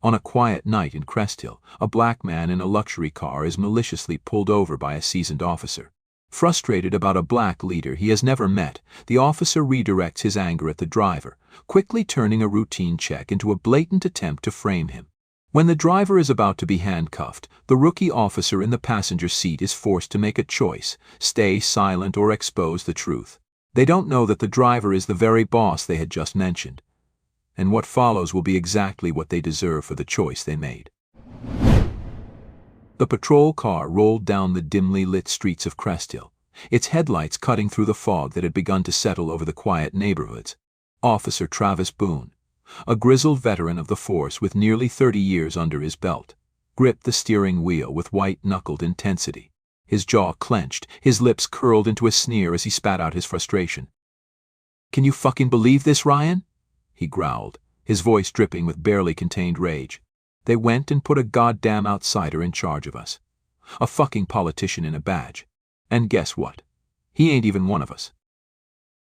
On a quiet night in Crest Hill, a black man in a luxury car is maliciously pulled over by a seasoned officer. Frustrated about a black leader he has never met, the officer redirects his anger at the driver, quickly turning a routine check into a blatant attempt to frame him. When the driver is about to be handcuffed, the rookie officer in the passenger seat is forced to make a choice: stay silent or expose the truth. They don't know that the driver is the very boss they had just mentioned. And what follows will be exactly what they deserve for the choice they made. The patrol car rolled down the dimly lit streets of Crest Hill, its headlights cutting through the fog that had begun to settle over the quiet neighborhoods. Officer Travis Boone, a grizzled veteran of the force with nearly 30 years under his belt, gripped the steering wheel with white-knuckled intensity. His jaw clenched, his lips curled into a sneer as he spat out his frustration. "Can you fucking believe this, Ryan?" he growled, his voice dripping with barely contained rage. "They went and put a goddamn outsider in charge of us. A fucking politician in a badge. And guess what? He ain't even one of us."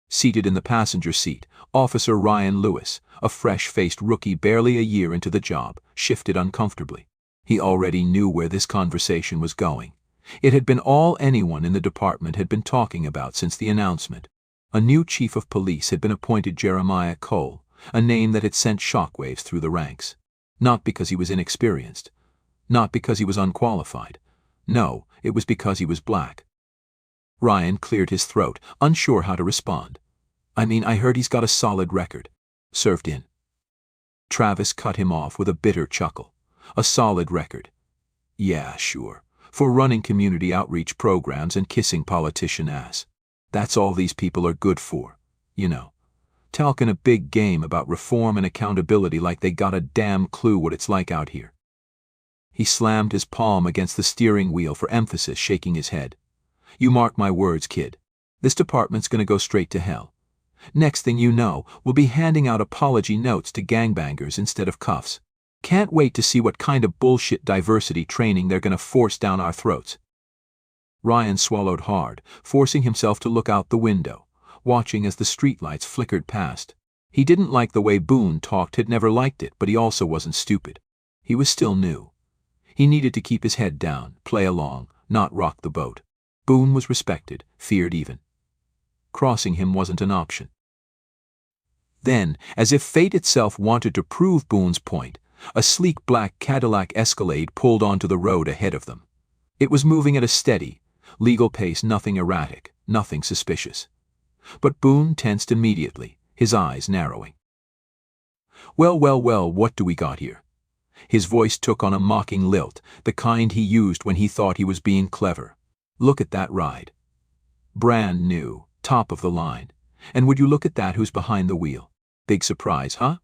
Seated in the passenger seat, Officer Ryan Lewis, a fresh-faced rookie barely a year into the job, shifted uncomfortably. He already knew where this conversation was going. It had been all anyone in the department had been talking about since the announcement. A new chief of police had been appointed, Jeremiah Cole, a name that had sent shockwaves through the ranks. Not because he was inexperienced. Not because he was unqualified. No, it was because he was black. Ryan cleared his throat, unsure how to respond. I heard he's got a solid record. Served in." Travis cut him off with a bitter chuckle. "A solid record? Yeah, sure. For running community outreach programs and kissing politician ass. That's all these people are good for, you know. Talking a big game about reform and accountability like they got a damn clue what it's like out here." He slammed his palm against the steering wheel for emphasis, shaking his head. "You mark my words, kid. This department's gonna go straight to hell. Next thing you know, we'll be handing out apology notes to gangbangers instead of cuffs. Can't wait to see what kind of bullshit diversity training they're gonna force down our throats." Ryan swallowed hard, forcing himself to look out the window, watching as the streetlights flickered past. He didn't like the way Boone talked, had never liked it, but he also wasn't stupid. He was still new. He needed to keep his head down, play along, not rock the boat. Boone was respected, feared even. Crossing him wasn't an option. Then, as if fate itself wanted to prove Boone's point, a sleek black Cadillac Escalade pulled onto the road ahead of them. It was moving at a steady, legal pace, nothing erratic, nothing suspicious. But Boone tensed immediately, his eyes narrowing. Well, what do we got here?" His voice took on a mocking lilt, the kind he used when he thought he was being clever. "Look at that ride. Brand new, top of the line. And would you look at that who's behind the wheel? Big surprise, huh?"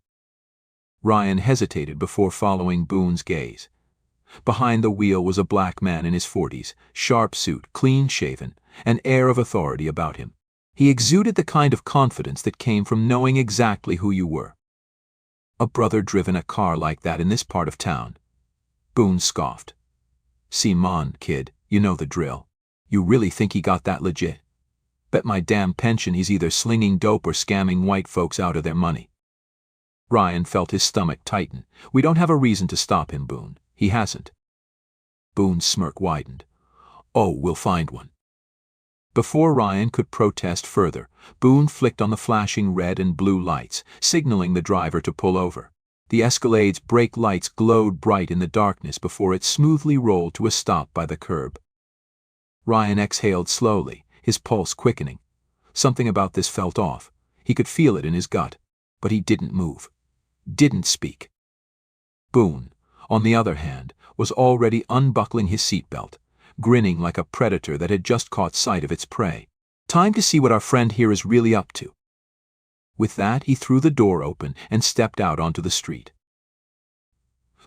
Ryan hesitated before following Boone's gaze. Behind the wheel was a black man in his 40s, sharp suit, clean-shaven, an air of authority about him. He exuded the kind of confidence that came from knowing exactly who you were. "A brother driven a car like that in this part of town?" Boone scoffed. "See, mon, kid, you know the drill. You really think he got that legit? Bet my damn pension he's either slinging dope or scamming white folks out of their money." Ryan felt his stomach tighten. "We don't have a reason to stop him, Boone. He hasn't." Boone's smirk widened. "Oh, we'll find one." Before Ryan could protest further, Boone flicked on the flashing red and blue lights, signaling the driver to pull over. The Escalade's brake lights glowed bright in the darkness before it smoothly rolled to a stop by the curb. Ryan exhaled slowly, his pulse quickening. Something about this felt off. He could feel it in his gut. But he didn't move. Didn't speak. Boone, on the other hand, was already unbuckling his seatbelt, grinning like a predator that had just caught sight of its prey. "Time to see what our friend here is really up to." With that, he threw the door open and stepped out onto the street.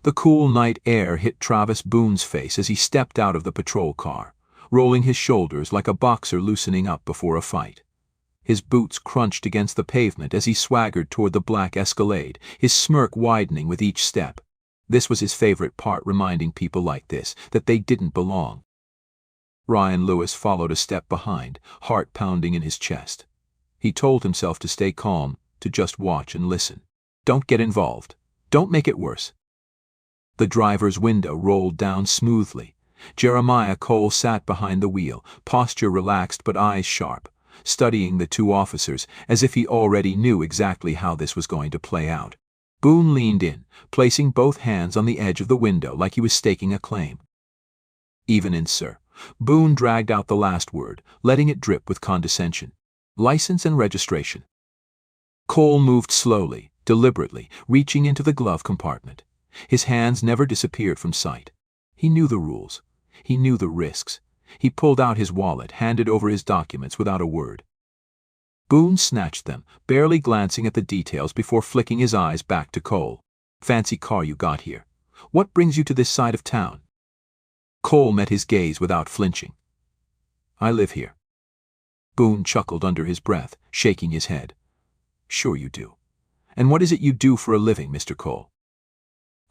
The cool night air hit Travis Boone's face as he stepped out of the patrol car, rolling his shoulders like a boxer loosening up before a fight. His boots crunched against the pavement as he swaggered toward the black Escalade, his smirk widening with each step. This was his favorite part, reminding people like this that they didn't belong. Ryan Lewis followed a step behind, heart pounding in his chest. He told himself to stay calm, to just watch and listen. Don't get involved. Don't make it worse. The driver's window rolled down smoothly. Jeremiah Cole sat behind the wheel, posture relaxed but eyes sharp, studying the two officers as if he already knew exactly how this was going to play out. Boone leaned in, placing both hands on the edge of the window like he was staking a claim. "Even in, sir." Boone dragged out the last word, letting it drip with condescension. "License and registration." Cole moved slowly, deliberately, reaching into the glove compartment. His hands never disappeared from sight. He knew the rules. He knew the risks. He pulled out his wallet, handed over his documents without a word. Boone snatched them, barely glancing at the details before flicking his eyes back to Cole. "Fancy car you got here. What brings you to this side of town?" Cole met his gaze without flinching. "I live here." Boone chuckled under his breath, shaking his head. "Sure you do. And what is it you do for a living, Mr. Cole?"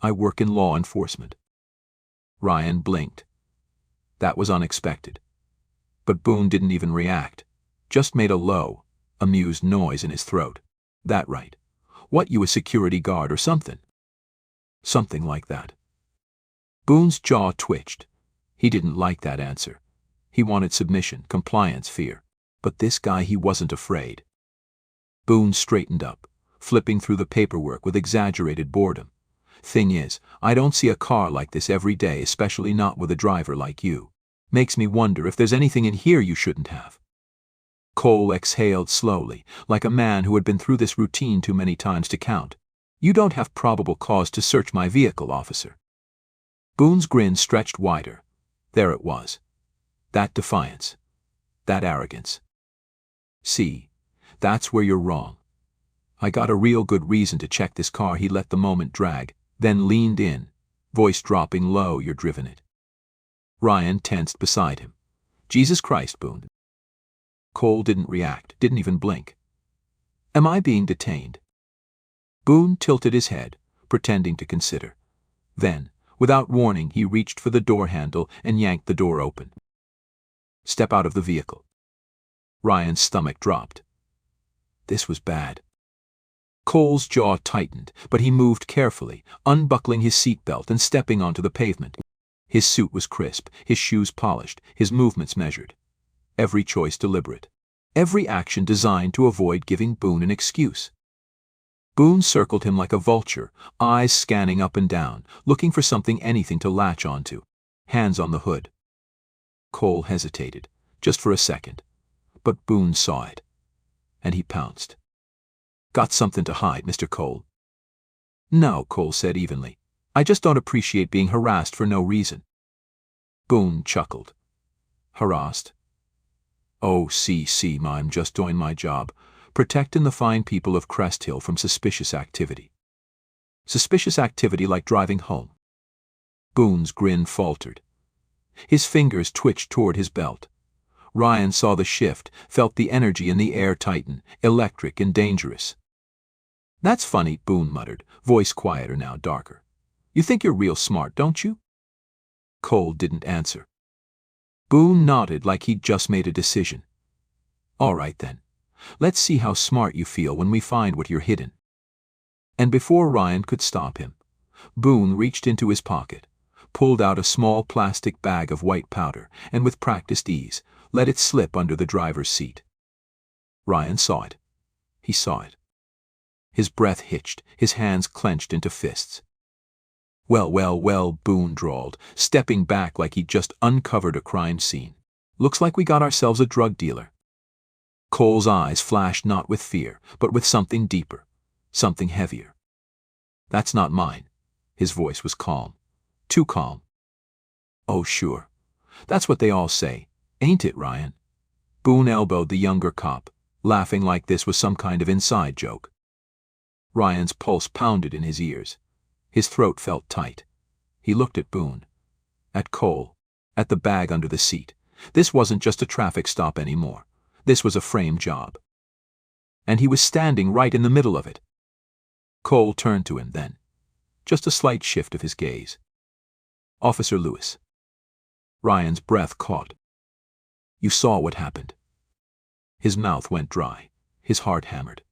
"I work in law enforcement." Ryan blinked. That was unexpected. But Boone didn't even react, just made a low, amused noise in his throat. "That right. What, you a security guard or something?" "Something like that." Boone's jaw twitched. He didn't like that answer. He wanted submission, compliance, fear. But this guy, he wasn't afraid. Boone straightened up, flipping through the paperwork with exaggerated boredom. "Thing is, I don't see a car like this every day, especially not with a driver like you. Makes me wonder if there's anything in here you shouldn't have." Cole exhaled slowly, like a man who had been through this routine too many times to count. "You don't have probable cause to search my vehicle, officer." Boone's grin stretched wider. There it was. That defiance. That arrogance. "See, that's where you're wrong. I got a real good reason to check this car." He let the moment drag, then leaned in, voice dropping low. "You're driven it." Ryan tensed beside him. "Jesus Christ, Boone." Cole didn't react, didn't even blink. "Am I being detained?" Boone tilted his head, pretending to consider. Then, without warning, he reached for the door handle and yanked the door open. "Step out of the vehicle." Ryan's stomach dropped. This was bad. Cole's jaw tightened, but he moved carefully, unbuckling his seatbelt and stepping onto the pavement. His suit was crisp, his shoes polished, his movements measured. Every choice deliberate. Every action designed to avoid giving Boone an excuse. Boone circled him like a vulture, eyes scanning up and down, looking for something, anything to latch onto. Hands on the hood. Cole hesitated, just for a second. But Boone saw it. And he pounced. "Got something to hide, Mr. Cole?" "No," Cole said evenly. "I just don't appreciate being harassed for no reason." Boone chuckled. "Harassed? Oh, see, I'm just doing my job, protecting the fine people of Crest Hill from suspicious activity." "Suspicious activity like driving home?" Boone's grin faltered. His fingers twitched toward his belt. Ryan saw the shift, felt the energy in the air tighten, electric and dangerous. "That's funny," Boone muttered, voice quieter now, darker. "You think you're real smart, don't you?" Cole didn't answer. Boone nodded like he'd just made a decision. "All right then. Let's see how smart you feel when we find what you're hidden." And before Ryan could stop him, Boone reached into his pocket, pulled out a small plastic bag of white powder, and with practiced ease, let it slip under the driver's seat. Ryan saw it. He saw it. His breath hitched, his hands clenched into fists. Well, Boone drawled, stepping back like he'd just uncovered a crime scene. "Looks like we got ourselves a drug dealer." Cole's eyes flashed not with fear, but with something deeper, something heavier. "That's not mine." His voice was calm. Too calm. "Oh, sure. That's what they all say, ain't it, Ryan?" Boone elbowed the younger cop, laughing like this was some kind of inside joke. Ryan's pulse pounded in his ears. His throat felt tight. He looked at Boone, at Cole, at the bag under the seat. This wasn't just a traffic stop anymore. This was a frame job. And he was standing right in the middle of it. Cole turned to him then. Just a slight shift of his gaze. "Officer Lewis." Ryan's breath caught. "You saw what happened." His mouth went dry. His heart hammered.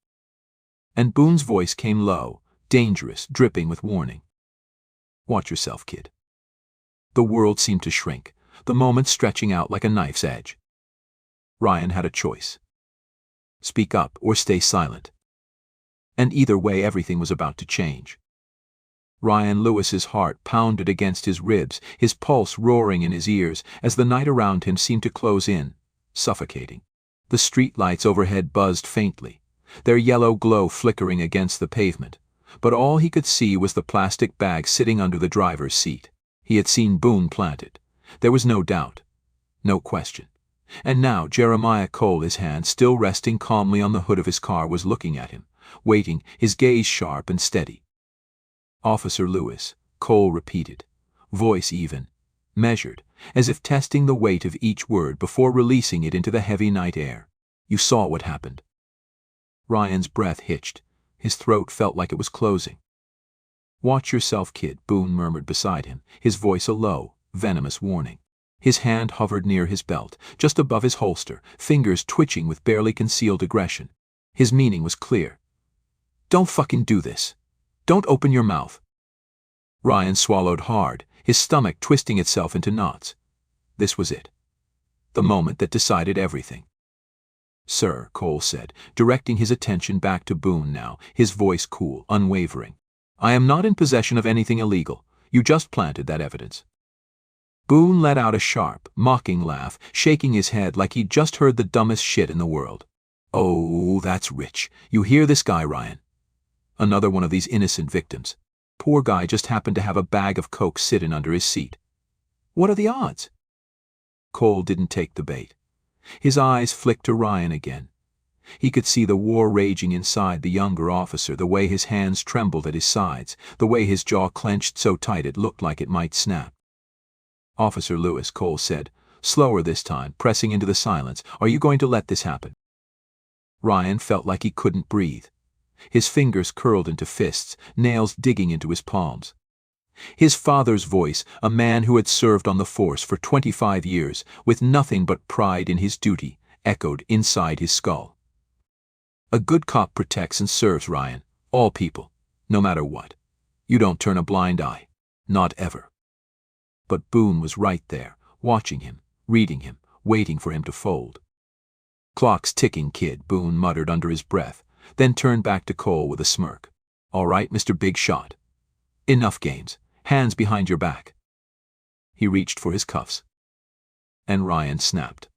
And Boone's voice came low, dangerous, dripping with warning. Watch yourself, kid. The world seemed to shrink, the moment stretching out like a knife's edge. Ryan had a choice. Speak up or stay silent. And either way, everything was about to change. Ryan Lewis's heart pounded against his ribs, his pulse roaring in his ears as the night around him seemed to close in, suffocating. The street lights overhead buzzed faintly, their yellow glow flickering against the pavement, but all he could see was the plastic bag sitting under the driver's seat. He had seen Boone plant it. There was no doubt, no question. And now Jeremiah Cole, his hand still resting calmly on the hood of his car, was looking at him, waiting, his gaze sharp and steady. Officer Lewis, Cole repeated, voice even, measured, as if testing the weight of each word before releasing it into the heavy night air. You saw what happened. Ryan's breath hitched. His throat felt like it was closing. Watch yourself, kid, Boone murmured beside him, his voice a low, venomous warning. His hand hovered near his belt, just above his holster, fingers twitching with barely concealed aggression. His meaning was clear. Don't fucking do this. Don't open your mouth. Ryan swallowed hard, his stomach twisting itself into knots. This was it. The moment that decided everything. Sir, Cole said, directing his attention back to Boone now, his voice cool, unwavering. I am not in possession of anything illegal. You just planted that evidence. Boone let out a sharp, mocking laugh, shaking his head like he'd just heard the dumbest shit in the world. Oh, that's rich. You hear this guy, Ryan? Another one of these innocent victims. Poor guy just happened to have a bag of coke sitting under his seat. What are the odds? Cole didn't take the bait. His eyes flicked to Ryan again. He could see the war raging inside the younger officer, the way his hands trembled at his sides, the way his jaw clenched so tight it looked like it might snap. Officer Lewis, Cole said, slower this time, pressing into the silence, are you going to let this happen? Ryan felt like he couldn't breathe. His fingers curled into fists, nails digging into his palms. His father's voice, a man who had served on the force for 25 years, with nothing but pride in his duty, echoed inside his skull. A good cop protects and serves, Ryan, all people, no matter what. You don't turn a blind eye. Not ever. But Boone was right there, watching him, reading him, waiting for him to fold. Clock's ticking, kid, Boone muttered under his breath, then turned back to Cole with a smirk. All right, Mr. Big Shot. Enough games. Hands behind your back. He reached for his cuffs. And Ryan snapped.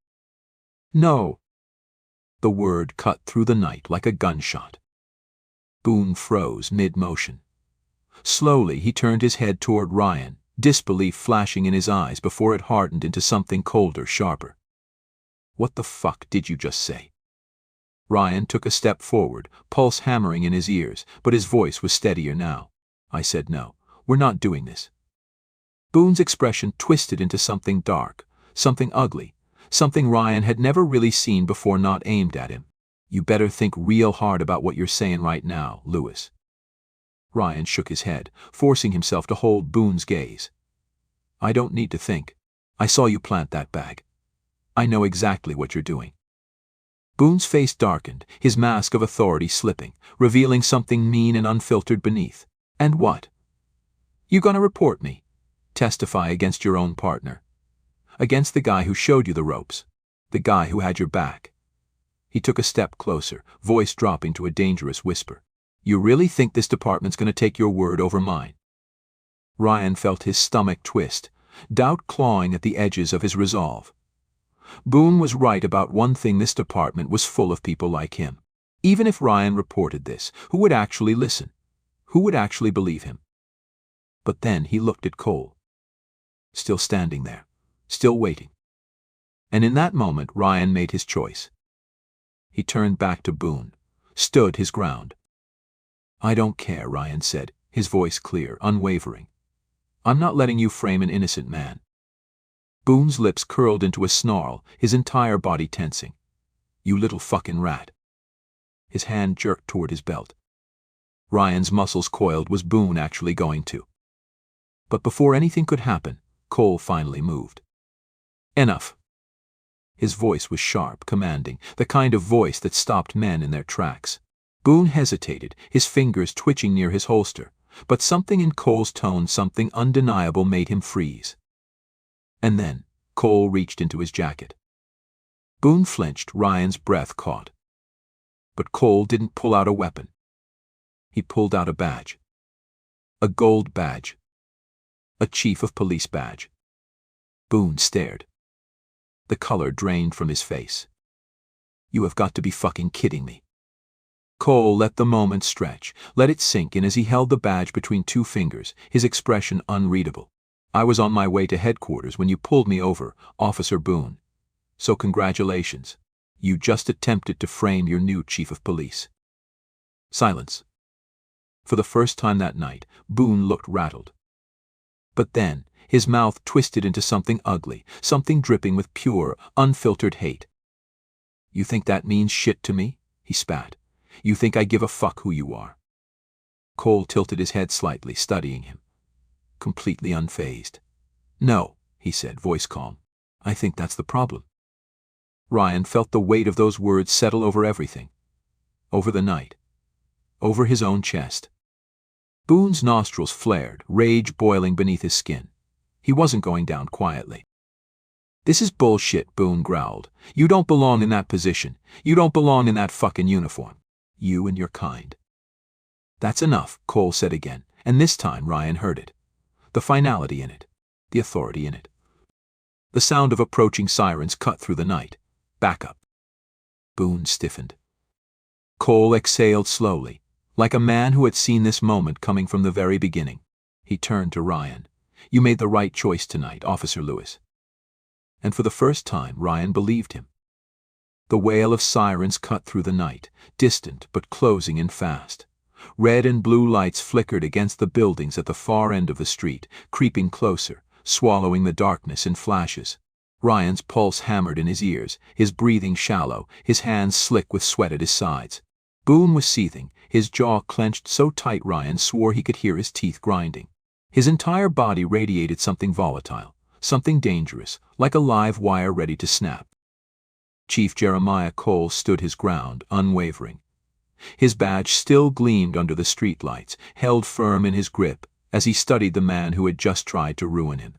No. The word cut through the night like a gunshot. Boone froze mid-motion. Slowly he turned his head toward Ryan, disbelief flashing in his eyes before it hardened into something colder, sharper. What the fuck did you just say? Ryan took a step forward, pulse hammering in his ears, but his voice was steadier now. I said no. We're not doing this. Boone's expression twisted into something dark, something ugly, something Ryan had never really seen before, not aimed at him. You better think real hard about what you're saying right now, Lewis. Ryan shook his head, forcing himself to hold Boone's gaze. I don't need to think. I saw you plant that bag. I know exactly what you're doing. Boone's face darkened, his mask of authority slipping, revealing something mean and unfiltered beneath. And what? You gonna report me? Testify against your own partner? Against the guy who showed you the ropes? The guy who had your back? He took a step closer, voice dropping to a dangerous whisper. You really think this department's gonna take your word over mine? Ryan felt his stomach twist, doubt clawing at the edges of his resolve. Boone was right about one thing: this department was full of people like him. Even if Ryan reported this, who would actually listen? Who would actually believe him? But then he looked at Cole. Still standing there, still waiting. And in that moment Ryan made his choice. He turned back to Boone, stood his ground. I don't care, Ryan said, his voice clear, unwavering. I'm not letting you frame an innocent man. Boone's lips curled into a snarl, his entire body tensing. You little fucking rat. His hand jerked toward his belt. Ryan's muscles coiled. Was Boone actually going to? But before anything could happen, Cole finally moved. Enough. His voice was sharp, commanding, the kind of voice that stopped men in their tracks. Boone hesitated, his fingers twitching near his holster, but something in Cole's tone, something undeniable, made him freeze. And then Cole reached into his jacket. Boone flinched, Ryan's breath caught. But Cole didn't pull out a weapon. He pulled out a badge. A gold badge. A chief of police badge. Boone stared. The color drained from his face. You have got to be fucking kidding me. Cole let the moment stretch, let it sink in as he held the badge between two fingers, his expression unreadable. I was on my way to headquarters when you pulled me over, Officer Boone. So congratulations. You just attempted to frame your new chief of police. Silence. For the first time that night, Boone looked rattled. But then, his mouth twisted into something ugly, something dripping with pure, unfiltered hate. You think that means shit to me? He spat. You think I give a fuck who you are? Cole tilted his head slightly, studying him. Completely unfazed. No, he said, voice calm. I think that's the problem. Ryan felt the weight of those words settle over everything. Over the night. Over his own chest. Boone's nostrils flared, rage boiling beneath his skin. He wasn't going down quietly. This is bullshit, Boone growled. You don't belong in that position. You don't belong in that fucking uniform. You and your kind. That's enough, Cole said again, and this time Ryan heard it. The finality in it. The authority in it. The sound of approaching sirens cut through the night. Back up. Boone stiffened. Cole exhaled slowly, like a man who had seen this moment coming from the very beginning. He turned to Ryan. You made the right choice tonight, Officer Lewis. And for the first time, Ryan believed him. The wail of sirens cut through the night, distant but closing in fast. Red and blue lights flickered against the buildings at the far end of the street, creeping closer, swallowing the darkness in flashes. Ryan's pulse hammered in his ears, his breathing shallow, his hands slick with sweat at his sides. Boone was seething, his jaw clenched so tight Ryan swore he could hear his teeth grinding. His entire body radiated something volatile, something dangerous, like a live wire ready to snap. Chief Jeremiah Cole stood his ground, unwavering. His badge still gleamed under the streetlights, held firm in his grip, as he studied the man who had just tried to ruin him.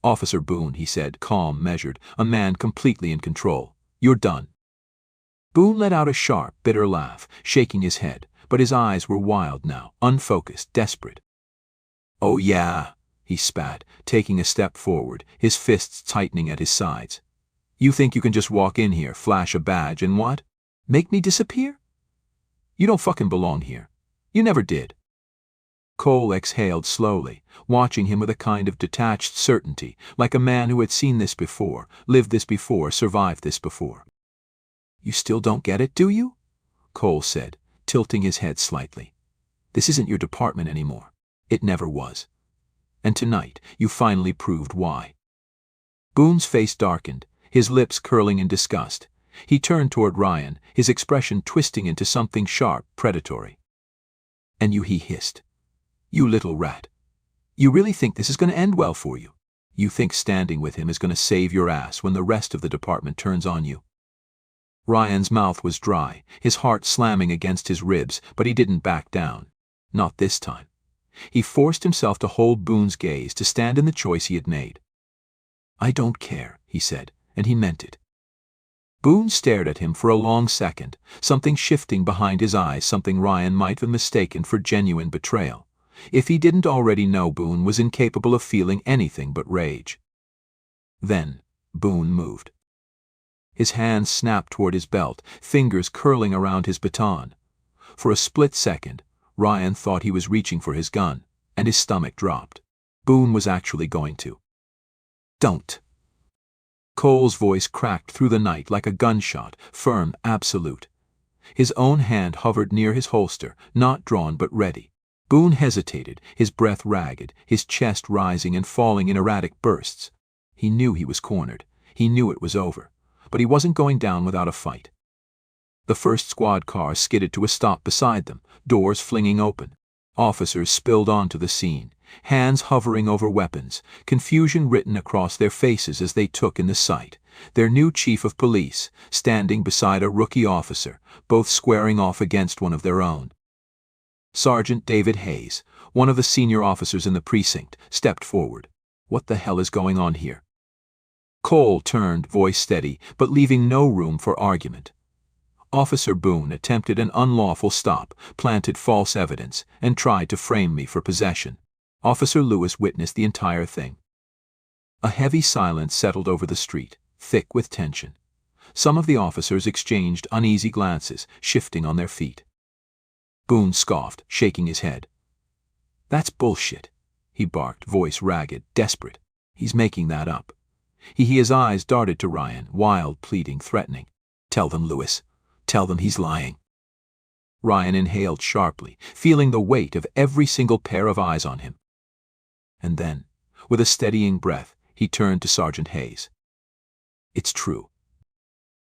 Officer Boone, he said, calm, measured, a man completely in control. You're done. Boone let out a sharp, bitter laugh, shaking his head, but his eyes were wild now, unfocused, desperate. Oh yeah, he spat, taking a step forward, his fists tightening at his sides. You think you can just walk in here, flash a badge, and what? Make me disappear? You don't fucking belong here. You never did. Cole exhaled slowly, watching him with a kind of detached certainty, like a man who had seen this before, lived this before, survived this before. You still don't get it, do you? Cole said, tilting his head slightly. This isn't your department anymore. It never was. And tonight, you finally proved why. Boone's face darkened, his lips curling in disgust. He turned toward Ryan, his expression twisting into something sharp, predatory. And you, he hissed. You little rat. You really think this is going to end well for you? You think standing with him is going to save your ass when the rest of the department turns on you? Ryan's mouth was dry, his heart slamming against his ribs, but he didn't back down. Not this time. He forced himself to hold Boone's gaze, to stand in the choice he had made. I don't care, he said, and he meant it. Boone stared at him for a long second, something shifting behind his eyes, something Ryan might have mistaken for genuine betrayal. If he didn't already know, Boone was incapable of feeling anything but rage. Then, Boone moved. His hand snapped toward his belt, fingers curling around his baton. For a split second, Ryan thought he was reaching for his gun, and his stomach dropped. Boone was actually going to. Don't. Cole's voice cracked through the night like a gunshot, firm, absolute. His own hand hovered near his holster, not drawn but ready. Boone hesitated, his breath ragged, his chest rising and falling in erratic bursts. He knew he was cornered. He knew it was over. But he wasn't going down without a fight. The first squad car skidded to a stop beside them, doors flinging open. Officers spilled onto the scene, hands hovering over weapons, confusion written across their faces as they took in the sight. Their new chief of police, standing beside a rookie officer, both squaring off against one of their own. Sergeant David Hayes, one of the senior officers in the precinct, stepped forward. What the hell is going on here? Cole turned, voice steady, but leaving no room for argument. Officer Boone attempted an unlawful stop, planted false evidence, and tried to frame me for possession. Officer Lewis witnessed the entire thing. A heavy silence settled over the street, thick with tension. Some of the officers exchanged uneasy glances, shifting on their feet. Boone scoffed, shaking his head. "That's bullshit," he barked, voice ragged, desperate. "He's making that up." His eyes darted to Ryan, wild, pleading, threatening. "Tell them, Lewis. Tell them he's lying." Ryan inhaled sharply, feeling the weight of every single pair of eyes on him. And then, with a steadying breath, he turned to Sergeant Hayes. "It's true."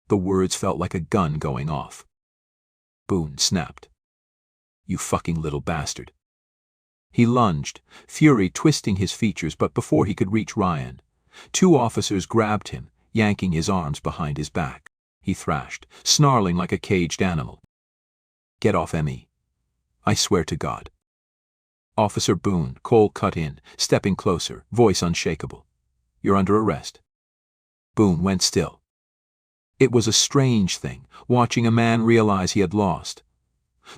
The words felt like a gun going off. Boone snapped. "You fucking little bastard." He lunged, fury twisting his features, but before he could reach Ryan, two officers grabbed him, yanking his arms behind his back. He thrashed, snarling like a caged animal. "Get off me. I swear to God." "Officer Boone," Cole cut in, stepping closer, voice unshakable. "You're under arrest." Boone went still. It was a strange thing, watching a man realize he had lost.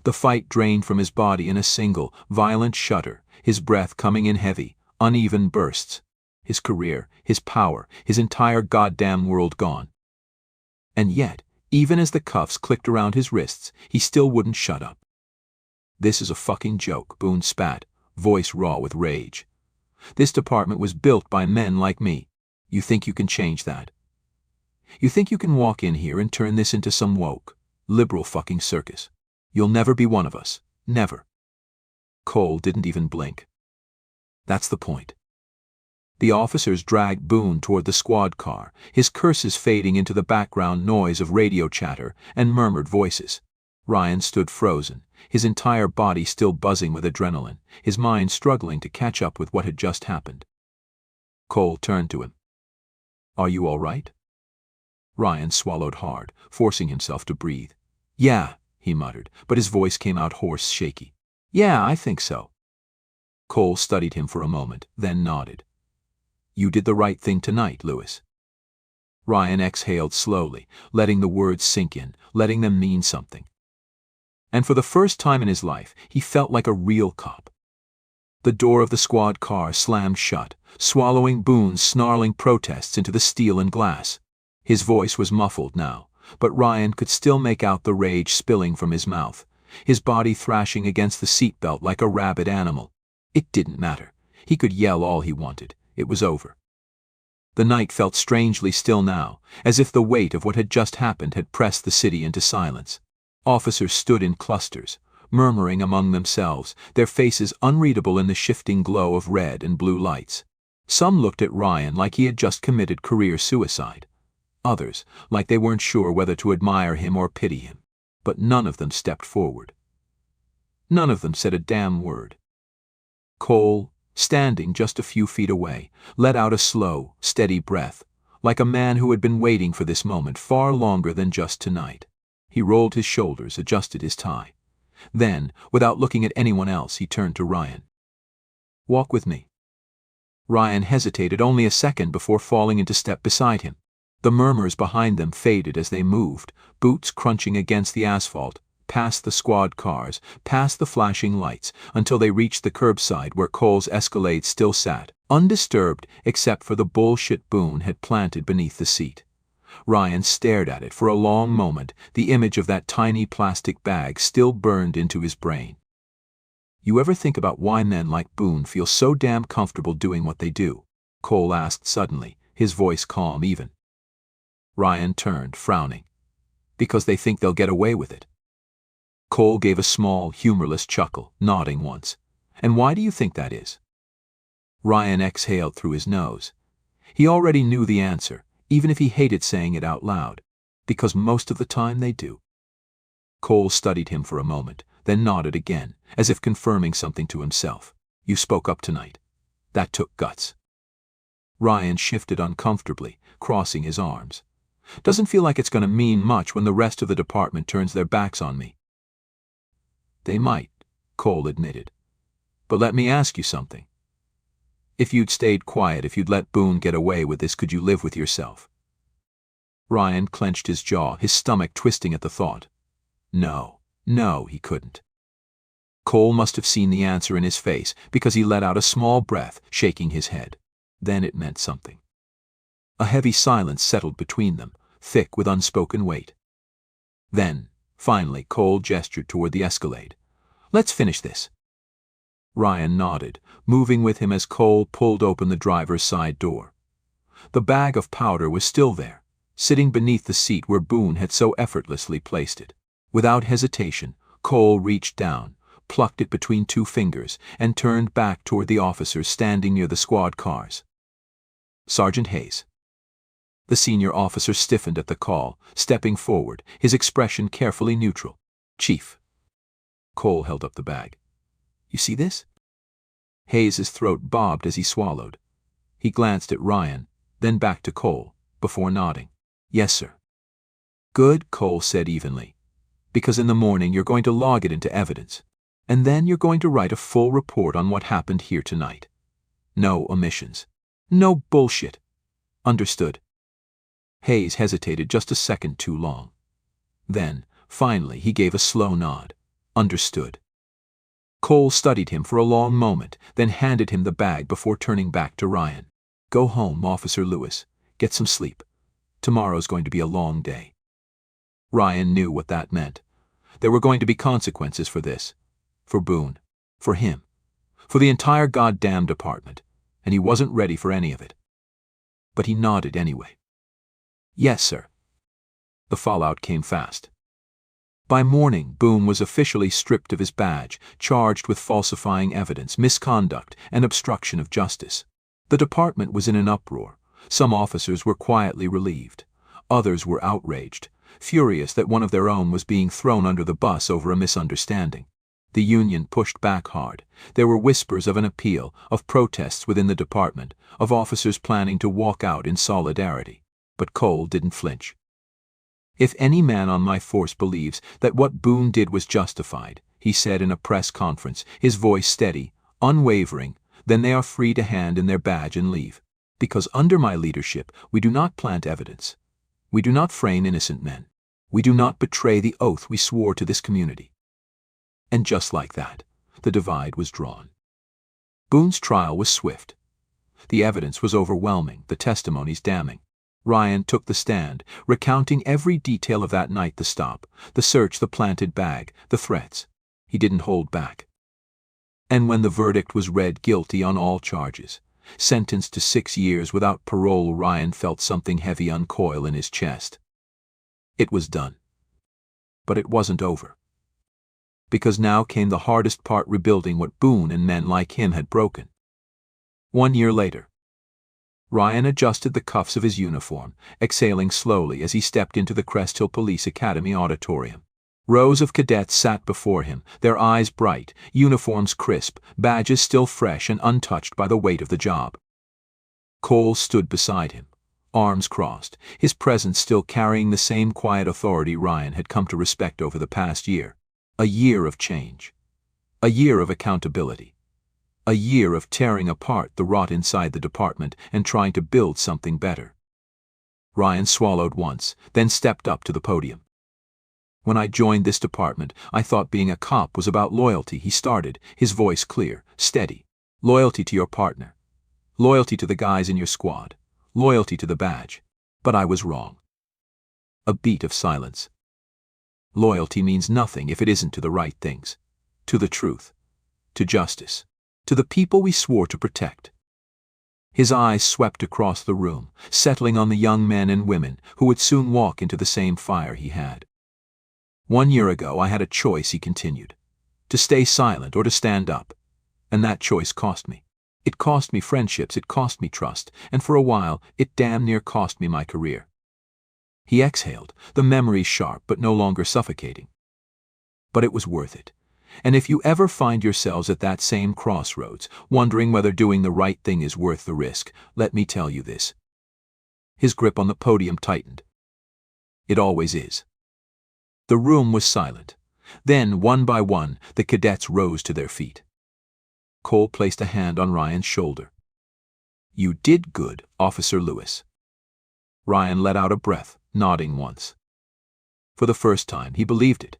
The fight drained from his body in a single, violent shudder, his breath coming in heavy, uneven bursts. His career, his power, his entire goddamn world gone. And yet, even as the cuffs clicked around his wrists, he still wouldn't shut up. "This is a fucking joke," Boone spat, voice raw with rage. "This department was built by men like me. You think you can change that? You think you can walk in here and turn this into some woke, liberal fucking circus? You'll never be one of us. Never." Cole didn't even blink. "That's the point." The officers dragged Boone toward the squad car, his curses fading into the background noise of radio chatter and murmured voices. Ryan stood frozen, his entire body still buzzing with adrenaline, his mind struggling to catch up with what had just happened. Cole turned to him. "Are you all right?" Ryan swallowed hard, forcing himself to breathe. "Yeah," he muttered, but his voice came out hoarse, shaky. "Yeah, I think so." Cole studied him for a moment, then nodded. "You did the right thing tonight, Lewis." Ryan exhaled slowly, letting the words sink in, letting them mean something. And for the first time in his life, he felt like a real cop. The door of the squad car slammed shut, swallowing Boone's snarling protests into the steel and glass. His voice was muffled now, but Ryan could still make out the rage spilling from his mouth, his body thrashing against the seatbelt like a rabid animal. It didn't matter. He could yell all he wanted. It was over. The night felt strangely still now, as if the weight of what had just happened had pressed the city into silence. Officers stood in clusters, murmuring among themselves, their faces unreadable in the shifting glow of red and blue lights. Some looked at Ryan like he had just committed career suicide. Others, like they weren't sure whether to admire him or pity him. But none of them stepped forward. None of them said a damn word. Cole, standing just a few feet away, let out a slow, steady breath, like a man who had been waiting for this moment far longer than just tonight. He rolled his shoulders, adjusted his tie. Then, without looking at anyone else, he turned to Ryan. "Walk with me." Ryan hesitated only a second before falling into step beside him. The murmurs behind them faded as they moved, boots crunching against the asphalt, past the squad cars, past the flashing lights, until they reached the curbside where Cole's escalate still sat, undisturbed except for the bullshit Boone had planted beneath the seat. Ryan stared at it for a long moment, the image of that tiny plastic bag still burned into his brain. "You ever think about why men like Boone feel so damn comfortable doing what they do?" Cole asked suddenly, his voice calm even. Ryan turned, frowning. "Because they think they'll get away with it." Cole gave a small, humorless chuckle, nodding once. "And why do you think that is?" Ryan exhaled through his nose. He already knew the answer, even if he hated saying it out loud. Because most of the time they do. Cole studied him for a moment, then nodded again, as if confirming something to himself. "You spoke up tonight. That took guts." Ryan shifted uncomfortably, crossing his arms. "Doesn't feel like it's going to mean much when the rest of the department turns their backs on me." "They might," Cole admitted. But let me ask you something. If you'd stayed quiet, if you'd let Boone get away with this, could you live with yourself? Ryan clenched his jaw, his stomach twisting at the thought. No, he couldn't. Cole must have seen the answer in his face, because he let out a small breath, shaking his head. Then it meant something. A heavy silence settled between them, thick with unspoken weight. Then, finally, Cole gestured toward the Escalade. Let's finish this. Ryan nodded, moving with him as Cole pulled open the driver's side door. The bag of powder was still there, sitting beneath the seat where Boone had so effortlessly placed it. Without hesitation, Cole reached down, plucked it between two fingers, and turned back toward the officers standing near the squad cars. Sergeant Hayes. The senior officer stiffened at the call, stepping forward, his expression carefully neutral. Chief. Cole held up the bag. You see this? Hayes's throat bobbed as he swallowed. He glanced at Ryan, then back to Cole, before nodding. Yes, sir. Good, Cole said evenly. Because in the morning you're going to log it into evidence. And then you're going to write a full report on what happened here tonight. No omissions. No bullshit. Understood. Hayes hesitated just a second too long. Then, finally, he gave a slow nod. Understood. Cole studied him for a long moment, then handed him the bag before turning back to Ryan. Go home, Officer Lewis. Get some sleep. Tomorrow's going to be a long day. Ryan knew what that meant. There were going to be consequences for this. For Boone. For him. For the entire goddamn department. And he wasn't ready for any of it. But he nodded anyway. Yes, sir. The fallout came fast. By morning, Boone was officially stripped of his badge, charged with falsifying evidence, misconduct, and obstruction of justice. The department was in an uproar. Some officers were quietly relieved. Others were outraged, furious that one of their own was being thrown under the bus over a misunderstanding. The union pushed back hard. There were whispers of an appeal, of protests within the department, of officers planning to walk out in solidarity. But Cole didn't flinch. If any man on my force believes that what Boone did was justified, he said in a press conference, his voice steady, unwavering, then they are free to hand in their badge and leave. Because under my leadership, we do not plant evidence. We do not frame innocent men. We do not betray the oath we swore to this community. And just like that, the divide was drawn. Boone's trial was swift. The evidence was overwhelming, the testimonies damning. Ryan took the stand, recounting every detail of that night, the stop, the search, the planted bag, the threats. He didn't hold back. And when the verdict was read guilty on all charges, sentenced to 6 years without parole, Ryan felt something heavy uncoil in his chest. It was done. But it wasn't over. Because now came the hardest part, rebuilding what Boone and men like him had broken. 1 year later, Ryan adjusted the cuffs of his uniform, exhaling slowly as he stepped into the Crest Hill Police Academy auditorium. Rows of cadets sat before him, their eyes bright, uniforms crisp, badges still fresh and untouched by the weight of the job. Cole stood beside him, arms crossed, his presence still carrying the same quiet authority Ryan had come to respect over the past year. A year of change. A year of accountability. A year of tearing apart the rot inside the department and trying to build something better. Ryan swallowed once, then stepped up to the podium. When I joined this department, I thought being a cop was about loyalty, he started, his voice clear, steady. Loyalty to your partner. Loyalty to the guys in your squad. Loyalty to the badge. But I was wrong. A beat of silence. Loyalty means nothing if it isn't to the right things. To the truth. To justice. To the people we swore to protect. His eyes swept across the room, settling on the young men and women who would soon walk into the same fire he had. 1 year ago I had a choice, he continued. To stay silent or to stand up. And that choice cost me. It cost me friendships, it cost me trust, and for a while it damn near cost me my career. He exhaled, the memories sharp but no longer suffocating. But it was worth it. And if you ever find yourselves at that same crossroads, wondering whether doing the right thing is worth the risk, let me tell you this. His grip on the podium tightened. It always is. The room was silent. Then, one by one, the cadets rose to their feet. Cole placed a hand on Ryan's shoulder. "You did good, Officer Lewis." Ryan let out a breath, nodding once. For the first time, he believed it.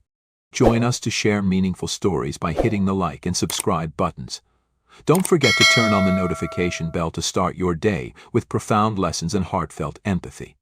Join us to share meaningful stories by hitting the like and subscribe buttons. Don't forget to turn on the notification bell to start your day with profound lessons and heartfelt empathy.